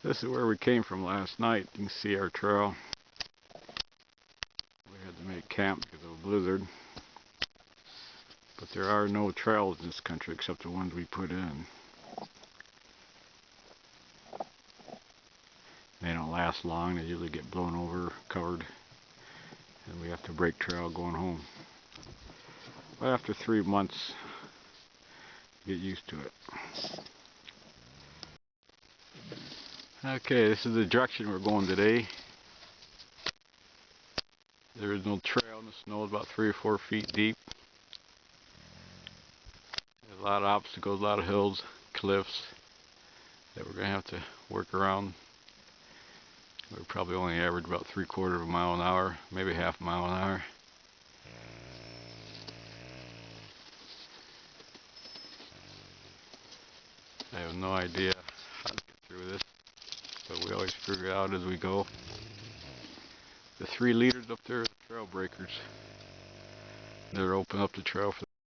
This is where we came from last night. You can see our trail. We had to make camp because of a blizzard. But there are no trails in this country except the ones we put in. They don't last long. They usually get blown over, covered, and we have to break trail going home. But after 3 months, get used to it. Okay, this is the direction we're going today. There is no trail, and the snow is about 3 or 4 feet deep. There's a lot of obstacles, a lot of hills, cliffs that we're going to have to work around. We're probably only average about 3/4 of a mile an hour, maybe half a mile an hour. I have no idea how to get through this, but we always figure it out as we go. The 3 leaders up there are the trail breakers. They're opening up the trail for